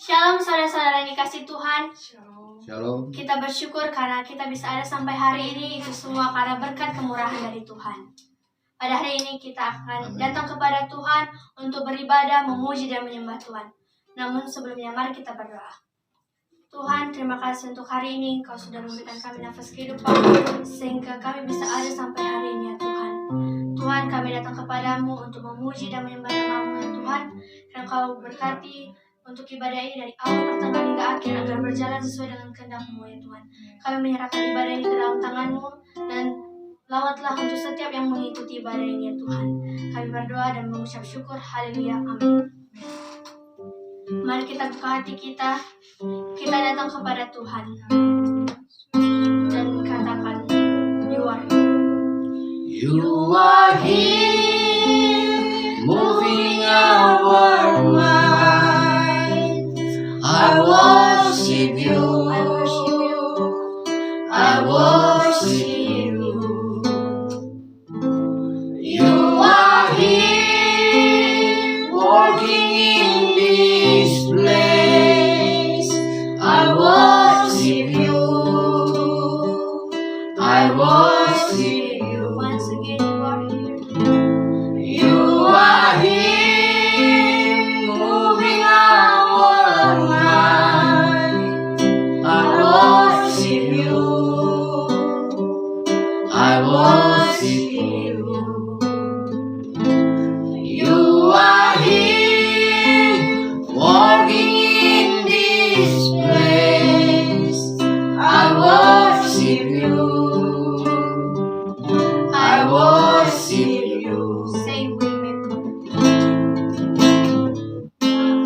Shalom saudara-saudara yang dikasih Tuhan. Shalom. Kita bersyukur karena kita bisa ada sampai hari ini. Itu semua karena berkat kemurahan dari Tuhan. Pada hari ini kita akan datang kepada Tuhan untuk beribadah, memuji dan menyembah Tuhan. Namun sebelumnya mari kita berdoa. Tuhan, terima kasih untuk hari ini. Kau sudah memberikan kami nafas kehidupan sehingga kami bisa ada sampai hari ini ya Tuhan. Tuhan, kami datang kepadamu untuk memuji dan menyembah nama-Mu ya Tuhan. Dan Kau berkati untuk ibadah ini dari awal pertengahan hingga akhir agar berjalan sesuai dengan kehendak-Mu ya Tuhan. Kami menyerahkan ibadah ini ke dalam tangan-Mu dan lawatlah untuk setiap yang mengikuti ibadah ini ya Tuhan. Kami berdoa dan mengucap syukur. Haleluya. Amin. Mari kita buka hati kita. Kita datang kepada Tuhan dan katakan, You are here. You are here, moving our minds. I worship you. I worship you. I worship you. You are here, walking in this place. I worship you. I worship you. Once again, You are here. You are here, moving our minds. I worship you. I worship you. You are here, walking in this place. I worship you. I worship you. Say Waymaker.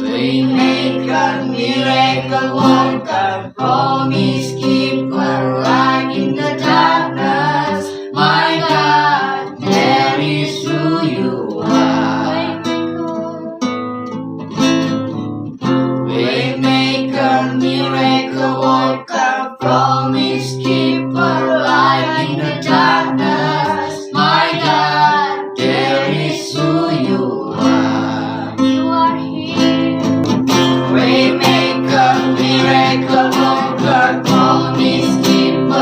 Waymaker, miracle worker, promise keeper, light in the darkness. My God, there is who you are. Waymaker, miracle worker, promise keeper, light in the darkness. My God, there is who you are. You are here. Waymaker, miracle worker, promise keeper,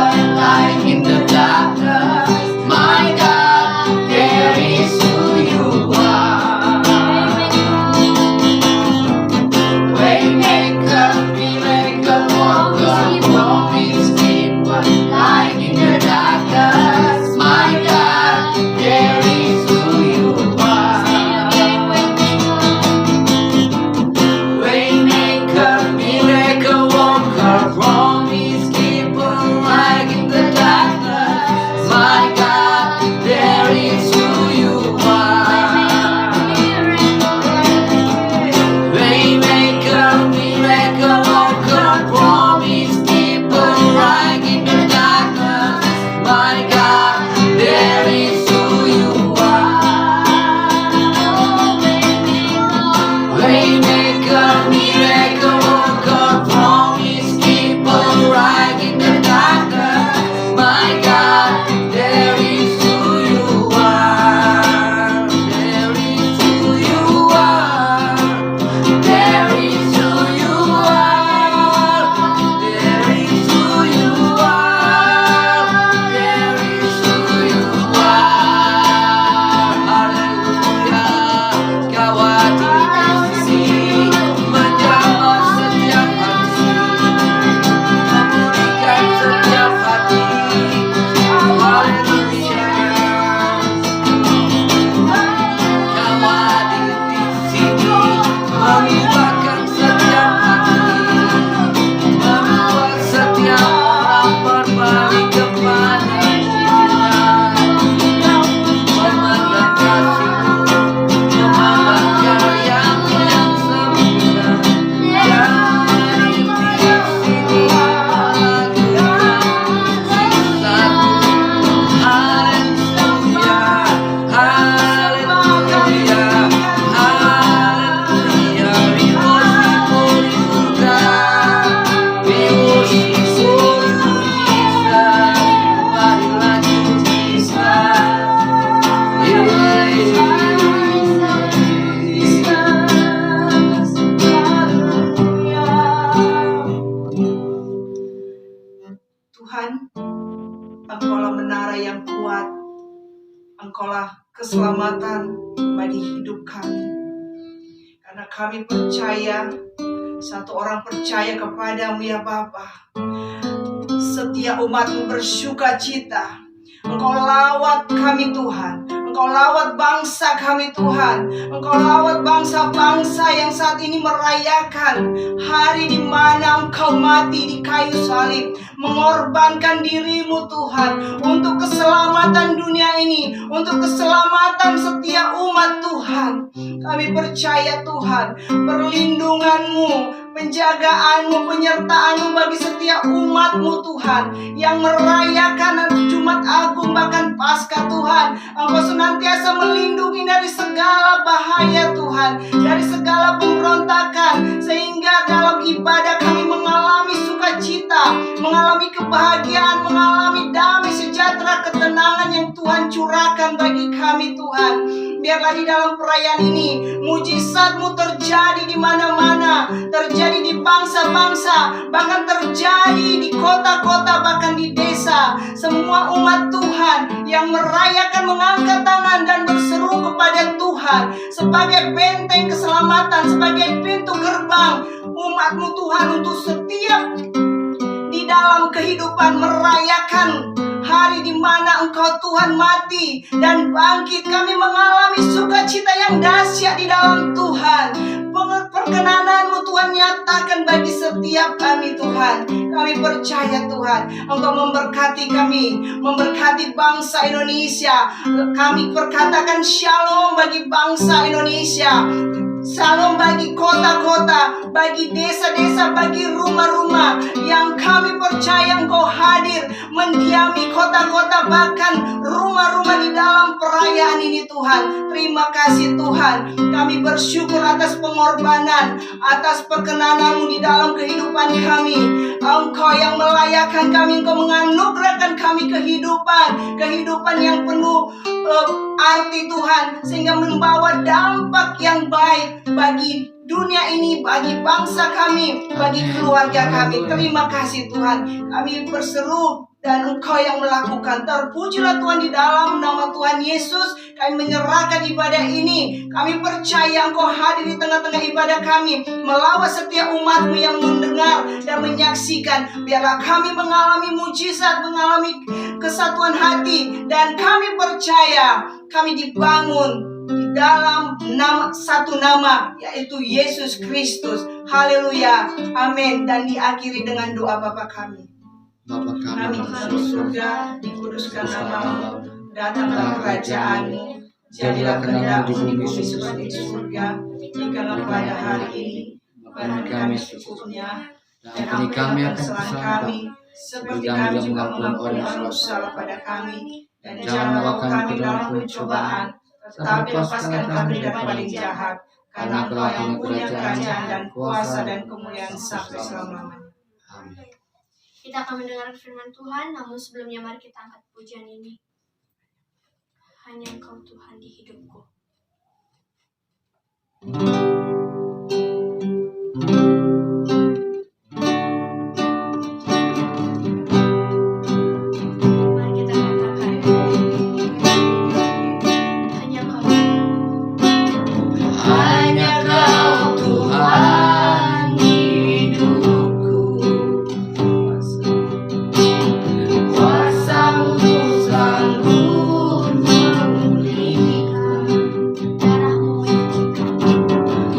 Engkaulah keselamatan bagi hidup kami. Karena kami percaya, satu orang percaya kepadamu ya Bapa. Setiap umat-Mu bersuka cita. Engkau lawat kami Tuhan. Engkau lawat bangsa kami Tuhan. Engkau lawat bangsa-bangsa yang saat ini merayakan hari di mana Engkau mati di kayu salib, mengorbankan diri-Mu Tuhan untuk keselamatan dunia ini, untuk keselamatan setiap umat Tuhan. Kami percaya Tuhan, perlindungan-Mu, penjagaan-Mu, penyertaan-Mu bagi setiap umat-Mu Tuhan yang merayakan Jumat Agung bahkan Paskah Tuhan. Engkau senantiasa melindungi dari segala bahaya Tuhan, dari segala pemberontakan, sehingga dalam ibadah kami mengalami sukacita, mengalami kebahagiaan, mengalami damai sejahtera, ketenangan yang Tuhan curahkan bagi kami Tuhan. Biarlah di dalam perayaan ini mujizat-Mu terjadi di mana-mana, terjadi di bangsa-bangsa, bahkan terjadi di kota-kota, bahkan di desa. Semua umat Tuhan yang merayakan mengangkat tangan dan berseru kepada Tuhan sebagai benteng keselamatan, sebagai pintu gerbang umat-Mu Tuhan untuk setiap di dalam kehidupan merayakan hari di mana Engkau Tuhan mati dan bangkit. Kami mengalami sukacita yang dahsyat di dalam Tuhan. Perkenanan-Mu Tuhan nyatakan bagi setiap kami Tuhan. Kami percaya Tuhan, Engkau memberkati kami, memberkati bangsa Indonesia. Kami perkatakan shalom bagi bangsa Indonesia, shalom bagi kota-kota, bagi desa-desa, bagi rumah-rumah yang kami percaya Engkau hadir mendiami kota-kota, bahkan rumah-rumah di dalam perayaan ini Tuhan. Terima kasih Tuhan. Kami bersyukur atas pengorbanan, atas perkenanan-Mu di dalam kehidupan kami. Engkau yang melayakkan kami, Engkau menganugerahkan kami kehidupan yang penuh arti Tuhan, sehingga membawa dampak yang baik bagi dunia ini, bagi bangsa kami, bagi keluarga kami. Terima kasih Tuhan. Kami berseru dan Engkau yang melakukan. Terpujilah Tuhan di dalam nama Tuhan Yesus. Kami menyerahkan ibadah ini. Kami percaya Engkau hadir di tengah-tengah ibadah kami, melawat setiap umat-Mu yang mendengar dan menyaksikan. Biarlah kami mengalami mujizat, mengalami kesatuan hati, dan kami percaya kami dibangun di dalam satu nama, yaitu Yesus Kristus. Haleluya, amin. Dan diakhiri dengan doa Bapa kami. Bapa Kami di surga, dikuduskan nama-Mu, datanglah kerajaan-Mu, jadilah kehendak-Mu di bumi seperti di surga. Berikanlah pada hari ini makanan kami secukupnya, dan ampuni kami akan kesalahan kami, seperti kami juga mengampuni orang yang salah pada kami, dan jangan bawa kami dalam pencobaan, tetapi lepaskan kami daripada yang jahat, karena Engkau yang punya kerajaan dan kuasa dan kemuliaan sampai selama-lamanya. Amin. Kita akan mendengar firman Tuhan, namun sebelumnya mari kita angkat pujian ini. Hanya Engkau Tuhan di hidupku. Mari kita katakan, hanya Engkau Tuhan. Hanya Kau Tuhan di hidupku, kuasa-Mu sanggup memulihkan, Darah-Mu menyucikan,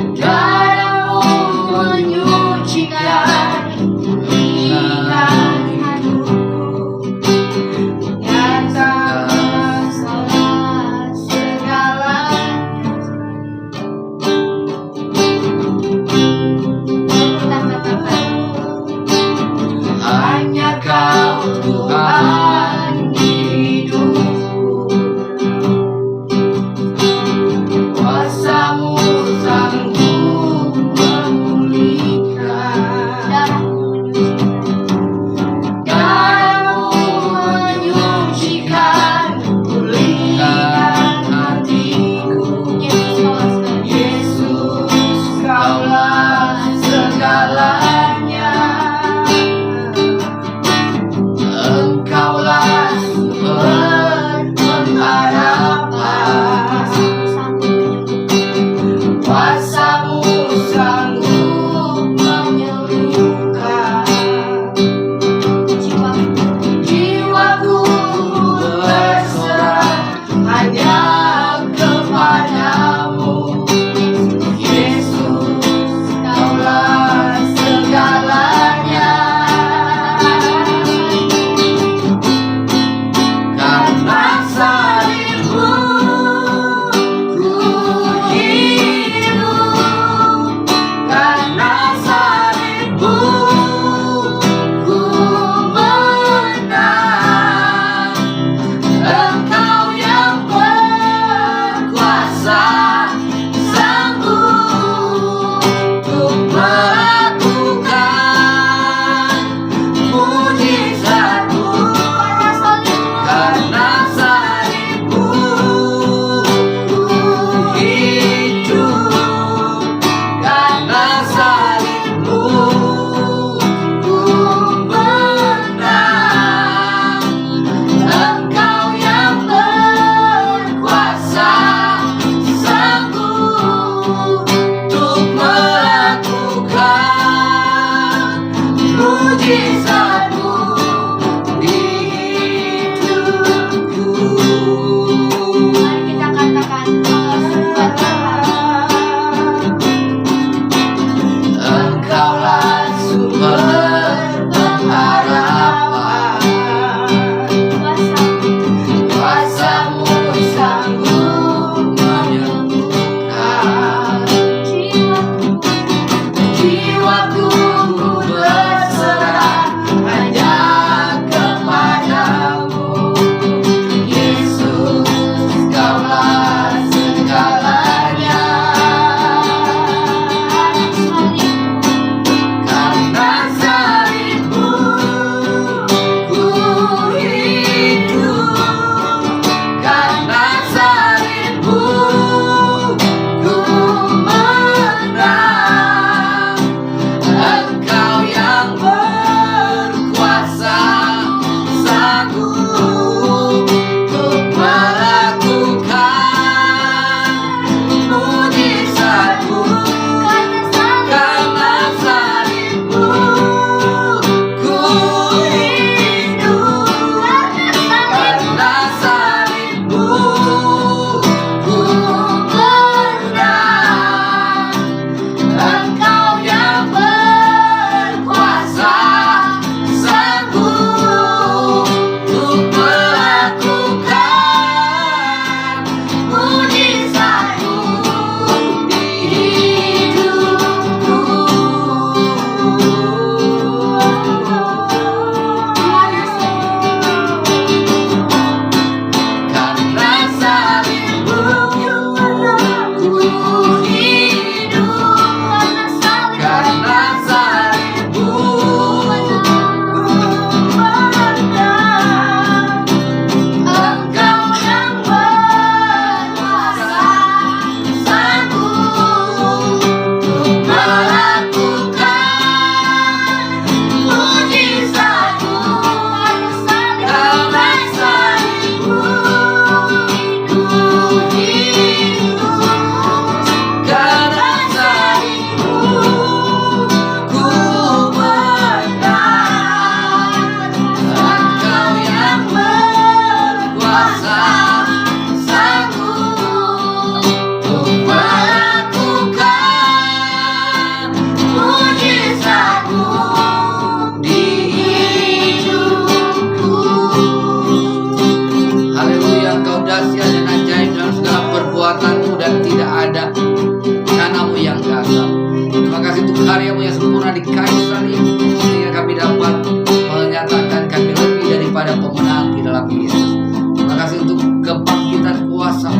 Terima kasih untuk karyamu yang sempurna di kayu salib, sehingga kami dapat menyatakan kami lebih daripada pemenang di dalam Yesus. Terima kasih untuk kebangkitan kuasa,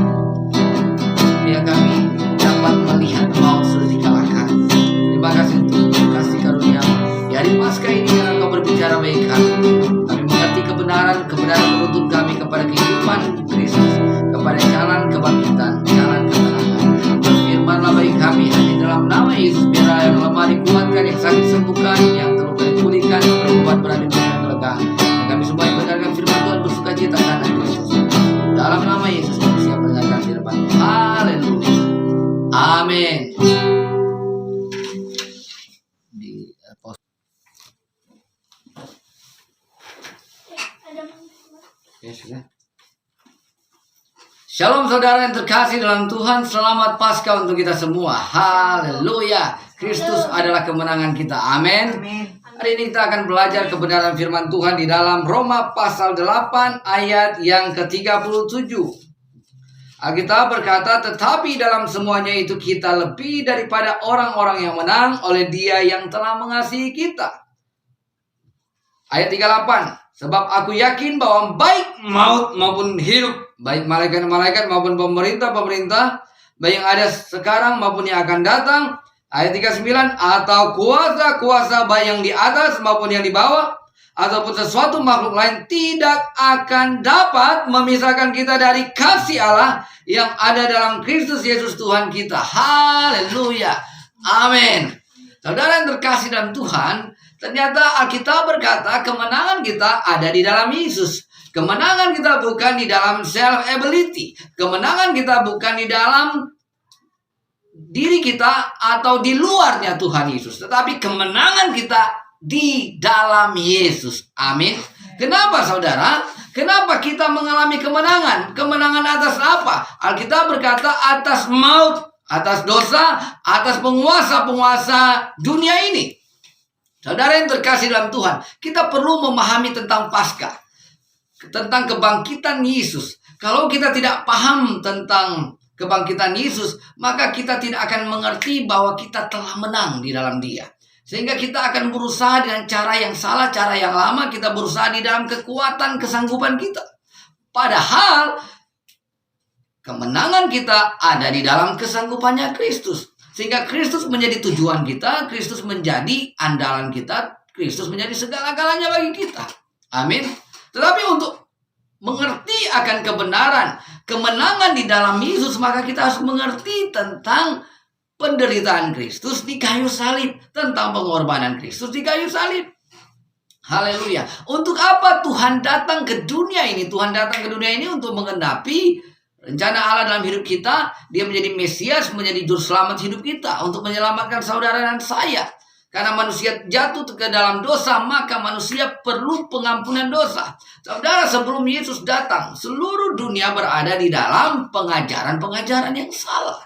sehingga kami dapat melihat maut sudah dikalahkan. Terima kasih untuk kasih karunia di hari Paskah ini yang Engkau berbicara bagi kami. Kami mengerti kebenaran menuntun kami kepada kehidupan Kristus, kepada jalan kebangkitan, jalan kemenangan. Berfirmanlah bagi kami hanya dalam nama Yesus, biarlah yang lemah dikuatkan, yang sakit sembuhkan, yang terluka dipulihkan, yang perempuan berada di lega. Dan kami semua yang mendengarkan firman Tuhan bersuka cita karena Kristus. Dalam nama Yesus kami siap mendengarkan firman. Haleluya. Amin. Shalom saudara yang terkasih dalam Tuhan, selamat Paskah untuk kita semua. Haleluya. Kristus adalah kemenangan kita. Amin. Hari ini kita akan belajar kebenaran firman Tuhan di dalam Roma pasal 8 ayat yang ke-37. Alkitab berkata, tetapi dalam semuanya itu kita lebih daripada orang-orang yang menang oleh Dia yang telah mengasihi kita. Ayat 38. Sebab aku yakin bahwa baik maut maupun hidup, baik malaikat-malaikat maupun pemerintah-pemerintah, baik yang ada sekarang maupun yang akan datang. Ayat 39. Atau kuasa-kuasa baik yang di atas maupun yang di bawah, ataupun sesuatu makhluk lain tidak akan dapat memisahkan kita dari kasih Allah yang ada dalam Kristus Yesus Tuhan kita. Haleluya. Amin. Saudara yang terkasih dalam Tuhan, ternyata Alkitab berkata kemenangan kita ada di dalam Yesus. Kemenangan kita bukan di dalam self-ability. Kemenangan kita bukan di dalam diri kita atau di luarnya Tuhan Yesus. Tetapi kemenangan kita di dalam Yesus. Amin. Kenapa saudara? Kenapa kita mengalami kemenangan? Kemenangan atas apa? Alkitab berkata atas maut, atas dosa, atas penguasa-penguasa dunia ini. Saudara yang terkasih dalam Tuhan, kita perlu memahami tentang Paskah, tentang kebangkitan Yesus. Kalau kita tidak paham tentang kebangkitan Yesus, maka kita tidak akan mengerti bahwa kita telah menang di dalam Dia. Sehingga kita akan berusaha dengan cara yang salah, cara yang lama. Kita berusaha di dalam kekuatan, kesanggupan kita. Padahal kemenangan kita ada di dalam kesanggupannya Kristus. Sehingga Kristus menjadi tujuan kita, Kristus menjadi andalan kita, Kristus menjadi segala-galanya bagi kita. Amin. Tetapi untuk mengerti akan kebenaran, kemenangan di dalam Yesus, maka kita harus mengerti tentang penderitaan Kristus di kayu salib, tentang pengorbanan Kristus di kayu salib. Haleluya. Untuk apa Tuhan datang ke dunia ini? Tuhan datang ke dunia ini untuk menggenapi rencana Allah dalam hidup kita. Dia menjadi Mesias, menjadi juru selamat hidup kita, untuk menyelamatkan saudara dan saya. Karena manusia jatuh ke dalam dosa, maka manusia perlu pengampunan dosa. Saudara, sebelum Yesus datang, seluruh dunia berada di dalam pengajaran-pengajaran yang salah.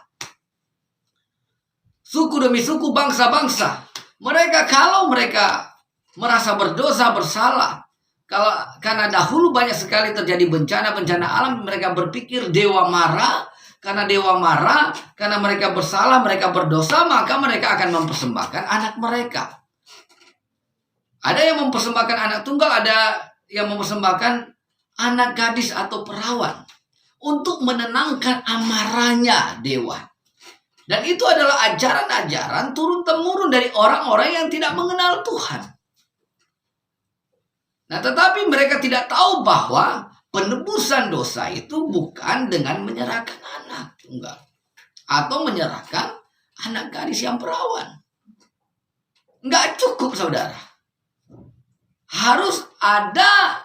Suku demi suku, bangsa-bangsa, kalau mereka merasa berdosa, bersalah, karena dahulu banyak sekali terjadi bencana-bencana alam, mereka berpikir dewa marah. Karena dewa marah, karena mereka bersalah, mereka berdosa, maka mereka akan mempersembahkan anak mereka. Ada yang mempersembahkan anak tunggal, ada yang mempersembahkan anak gadis atau perawan untuk menenangkan amarahnya dewa. Dan itu adalah ajaran-ajaran turun-temurun dari orang-orang yang tidak mengenal Tuhan. Nah, tetapi mereka tidak tahu bahwa penebusan dosa itu bukan dengan menyerahkan anak tunggal atau menyerahkan anak gadis yang perawan. Nggak cukup, saudara. Harus ada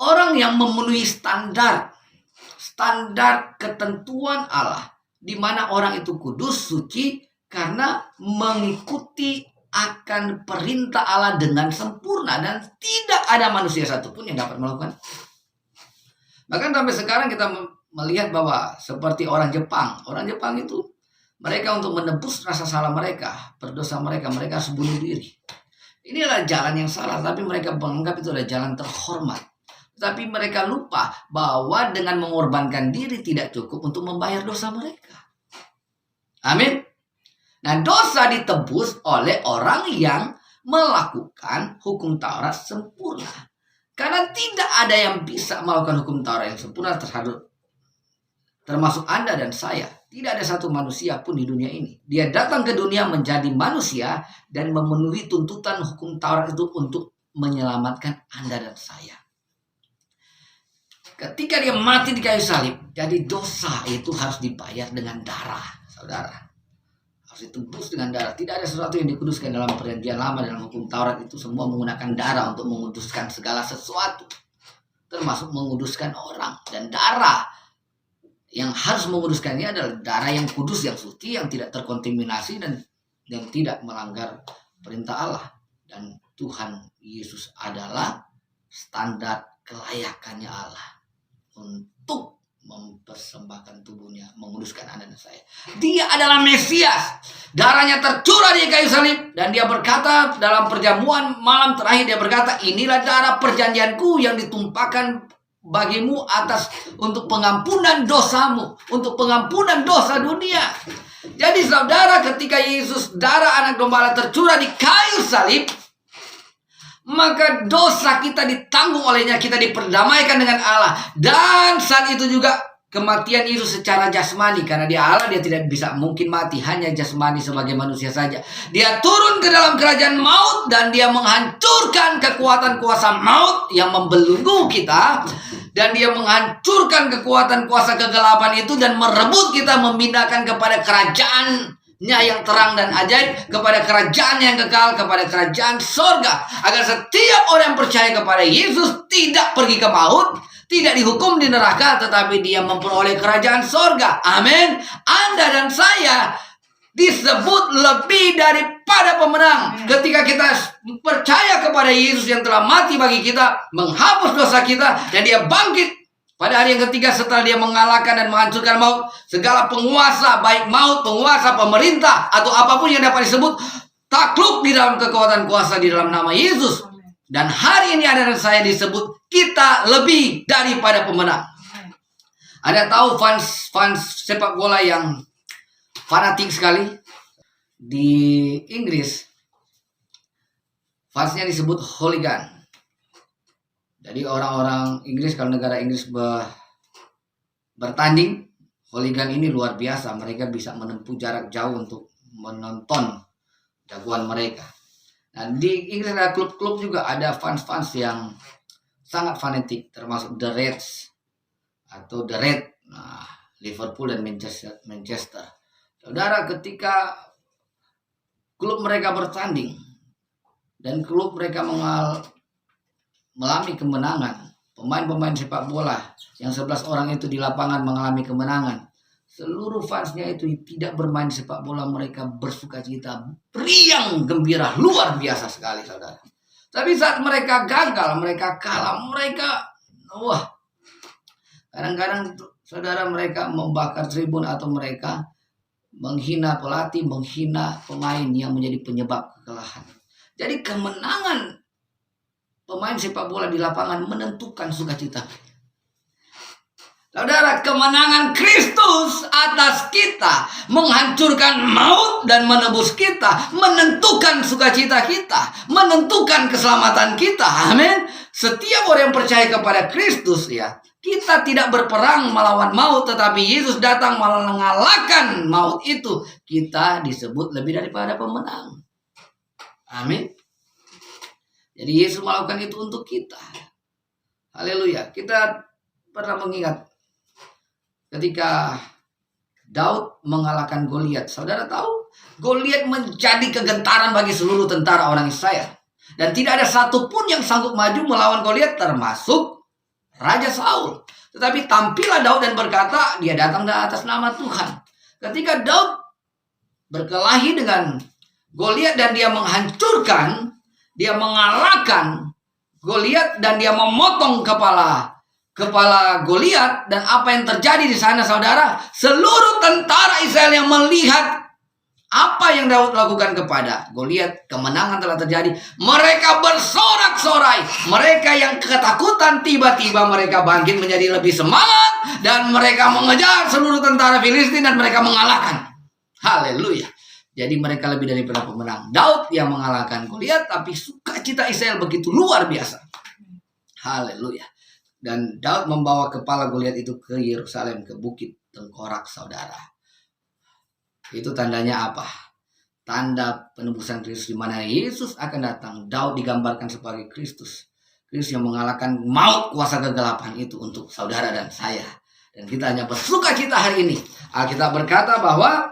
orang yang memenuhi standar ketentuan Allah, di mana orang itu kudus, suci, karena mengikuti akan perintah Allah dengan sempurna, dan tidak ada manusia satupun yang dapat melakukan. Bahkan sampai sekarang kita melihat bahwa seperti orang Jepang itu, mereka untuk menebus rasa salah mereka, berdosa mereka harus bunuh diri. Ini adalah jalan yang salah, tapi mereka menganggap itu adalah jalan terhormat. Tapi mereka lupa bahwa dengan mengorbankan diri tidak cukup untuk membayar dosa mereka. Amin. Nah, dosa ditebus oleh orang yang melakukan hukum Taurat sempurna. Karena tidak ada yang bisa melakukan hukum Taurat yang sempurna termasuk Anda dan saya. Tidak ada satu manusia pun di dunia ini. Dia datang ke dunia menjadi manusia dan memenuhi tuntutan hukum Taurat itu untuk menyelamatkan Anda dan saya. Ketika dia mati di kayu salib, jadi dosa itu harus dibayar dengan darah, saudara. Harus ditebus dengan darah. Tidak ada sesuatu yang dikuduskan dalam perjanjian lama, dalam hukum Taurat itu semua menggunakan darah untuk menguduskan segala sesuatu. Termasuk menguduskan orang. Dan darah yang harus menguduskannya adalah darah yang kudus, yang suci, yang tidak terkontaminasi dan tidak melanggar perintah Allah. Dan Tuhan Yesus adalah standar kelayakannya Allah untuk mempersembahkan tubuhnya, menguduskan Anda dan saya. Dia adalah Mesias. Darahnya tercurah di kayu salib dan dia berkata dalam perjamuan malam terakhir, dia berkata, inilah darah perjanjianku yang ditumpahkan bagimu untuk pengampunan dosamu, untuk pengampunan dosa dunia. Jadi saudara, ketika Yesus darah anak domba tercurah di kayu salib, maka dosa kita ditanggung olehnya, kita diperdamaikan dengan Allah. Dan saat itu juga kematian Yesus secara jasmani, karena dia Allah, dia tidak bisa mungkin mati hanya jasmani sebagai manusia saja. Dia turun ke dalam kerajaan maut dan dia menghancurkan kekuatan kuasa maut yang membelenggu kita. Dan dia menghancurkan kekuatan kuasa kegelapan itu dan merebut kita, memindahkan kepada kerajaannya yang terang dan ajaib, kepada kerajaan yang kekal, kepada kerajaan sorga. Agar setiap orang yang percaya kepada Yesus tidak pergi ke maut, tidak dihukum di neraka, tetapi dia memperoleh kerajaan sorga. Amin. Anda dan saya disebut lebih daripada pemenang ketika kita percaya kepada Yesus yang telah mati bagi kita, menghapus dosa kita, dan dia bangkit pada hari yang ketiga setelah dia mengalahkan dan menghancurkan maut. Segala penguasa, baik maut, penguasa, pemerintah, atau apapun yang dapat disebut, takluk di dalam kekuatan kuasa di dalam nama Yesus. Dan hari ini Anda dan saya disebut kita lebih daripada pemenang. Ada tahu fans sepak bola yang fanatik sekali di Inggris, fansnya disebut hooligan. Jadi orang-orang Inggris, kalau negara Inggris bertanding, hooligan ini luar biasa. Mereka bisa menempuh jarak jauh untuk menonton jagoan mereka. Nah, di Inggris ada klub-klub juga, ada fans-fans yang sangat fanatik, termasuk The Reds atau The Red, Liverpool dan Manchester. Saudara, ketika klub mereka bertanding dan klub mereka mengalami kemenangan, pemain-pemain sepak bola yang 11 orang itu di lapangan mengalami kemenangan, seluruh fansnya itu tidak bermain sepak bola, mereka bersukacita, riang, gembira, luar biasa sekali, saudara. Tapi saat mereka gagal, mereka kalah, kadang-kadang saudara, mereka membakar tribun atau mereka menghina pelatih, menghina pemain yang menjadi penyebab kekalahan. Jadi kemenangan pemain sepak bola di lapangan menentukan sukacita. Saudara, kemenangan Kristus atas kita menghancurkan maut dan menebus kita, menentukan sukacita kita, menentukan keselamatan kita. Amin. Setiap orang yang percaya kepada Kristus, ya, kita tidak berperang melawan maut, tetapi Yesus datang mengalahkan maut itu. Kita disebut lebih daripada pemenang. Amin. Jadi Yesus melakukan itu untuk kita. Haleluya. Kita pernah mengingat ketika Daud mengalahkan Goliat. Saudara tahu, Goliat menjadi kegentaran bagi seluruh tentara orang Israel. Dan tidak ada satupun yang sanggup maju melawan Goliat, termasuk Raja Saul. Tetapi tampillah Daud dan berkata, dia datang dari atas nama Tuhan. Ketika Daud berkelahi dengan Goliat dan dia menghancurkan, dia mengalahkan Goliat dan dia memotong kepala Goliat, dan apa yang terjadi di sana, saudara? Seluruh tentara Israel yang melihat apa yang Daud lakukan kepada Goliat, kemenangan telah terjadi. Mereka bersorak-sorai. Mereka yang ketakutan, tiba-tiba mereka bangkit menjadi lebih semangat, dan mereka mengejar seluruh tentara Filistin dan mereka mengalahkan. Haleluya. Jadi mereka lebih daripada pemenang. Daud yang mengalahkan Goliat, tapi sukacita Israel begitu luar biasa. Haleluya. Dan Daud membawa kepala Goliat itu ke Yerusalem, ke Bukit Tengkorak, saudara. Itu tandanya apa? Tanda penebusan Kristus, di mana Yesus akan datang. Daud digambarkan sebagai Kristus. Kristus yang mengalahkan maut, kuasa kegelapan itu untuk saudara dan saya. Dan kita hanya bersukacita hari ini. Alkitab berkata bahwa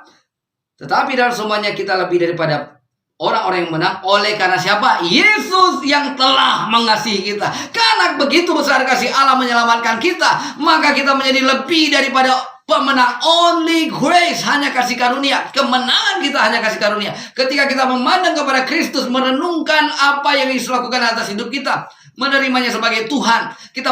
tetapi dalam semuanya kita lebih daripada orang-orang yang menang. Oleh karena siapa? Yesus yang telah mengasihi kita. Karena begitu besar kasih Allah menyelamatkan kita, maka kita menjadi lebih daripada pemenang. Only grace, hanya kasih karunia. Kemenangan kita hanya kasih karunia. Ketika kita memandang kepada Kristus, merenungkan apa yang Yesus lakukan atas hidup kita, menerimanya sebagai Tuhan, kita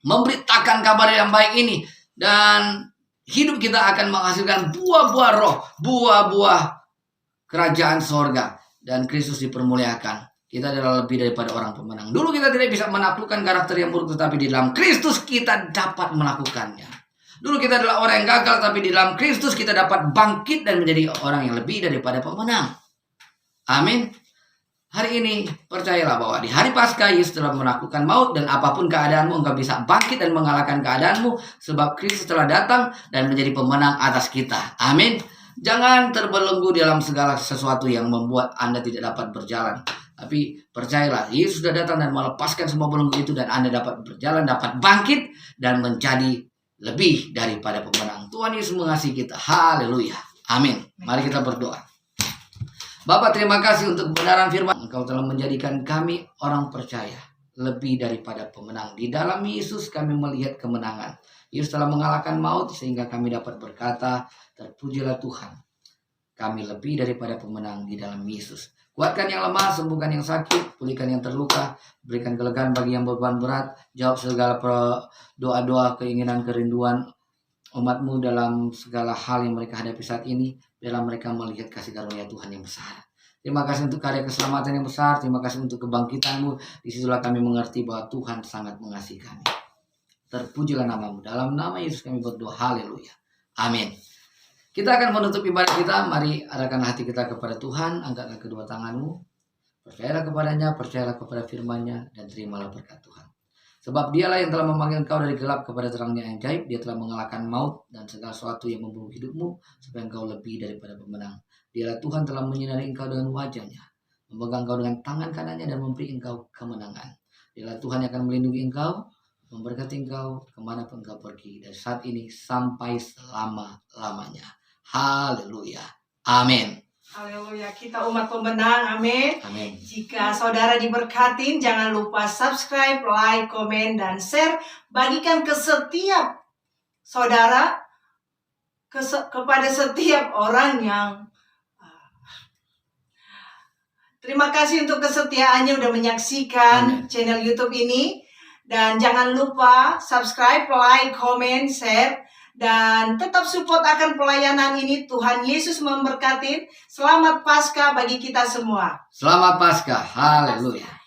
memberitakan kabar yang baik ini, dan hidup kita akan menghasilkan buah-buah roh, buah-buah kerajaan sorga, dan Kristus dipermuliakan. Kita adalah lebih daripada orang pemenang. Dulu kita tidak bisa menaklukkan karakter yang buruk, tetapi di dalam Kristus kita dapat melakukannya. Dulu kita adalah orang yang gagal, tapi di dalam Kristus kita dapat bangkit dan menjadi orang yang lebih daripada pemenang. Amin. Hari ini percayalah bahwa di hari Paskah Yesus telah menaklukkan maut, dan apapun keadaanmu engkau bisa bangkit dan mengalahkan keadaanmu, sebab Kristus telah datang dan menjadi pemenang atas kita. Amin. Jangan terbelenggu dalam segala sesuatu yang membuat Anda tidak dapat berjalan. Tapi percayalah, Yesus sudah datang dan melepaskan semua belenggu itu, dan Anda dapat berjalan, dapat bangkit dan menjadi lebih daripada pemenang. Tuhan Yesus mengasihi kita. Haleluya. Amin. Mari kita berdoa. Bapak, terima kasih untuk kebenaran firman. Engkau telah menjadikan kami orang percaya lebih daripada pemenang. Di dalam Yesus kami melihat kemenangan. Yesus telah mengalahkan maut sehingga kami dapat berkata, terpujilah Tuhan. Kami lebih daripada pemenang di dalam Yesus. Kuatkan yang lemah, sembuhkan yang sakit, pulihkan yang terluka, berikan kelegaan bagi yang beban berat, jawab segala doa-doa, keinginan, kerinduan umat-Mu dalam segala hal yang mereka hadapi saat ini. Biarlah mereka melihat kasih karunia Tuhan yang besar. Terima kasih untuk karya keselamatan yang besar. Terima kasih untuk kebangkitan-Mu. Disitulah kami mengerti bahwa Tuhan sangat mengasihi kami. Terpujilah nama-Mu. Dalam nama Yesus kami berdoa. Haleluya. Amin. Kita akan menutup ibadah kita. Mari arahkan hati kita kepada Tuhan. Angkatlah kedua tanganmu. Percayalah kepadanya, percayalah kepada firman-Nya, dan terimalah berkat Tuhan. Sebab Dialah yang telah memanggil engkau dari gelap kepada terangnya yang ajaib. Dia telah mengalahkan maut dan segala sesuatu yang membunuh hidupmu, supaya engkau lebih daripada pemenang. Dialah Tuhan telah menyinari engkau dengan wajah-Nya, memegang engkau dengan tangan kanannya, dan memberi engkau kemenangan. Dialah Tuhan yang akan melindungi engkau, memberkati engkau kemanapun engkau pergi, dari saat ini sampai selama-lamanya. Haleluya. Amin. Haleluya, kita umat pemenang, amin. Amin. Jika saudara diberkatin, jangan lupa subscribe, like, komen, dan share. Bagikan ke setiap saudara, kepada setiap orang yang... Terima kasih untuk kesetiaannya udah menyaksikan channel YouTube ini. Dan jangan lupa subscribe, like, komen, share. Dan tetap support akan pelayanan ini. Tuhan Yesus memberkati. Selamat Paskah bagi kita semua. Selamat Paskah. Haleluya.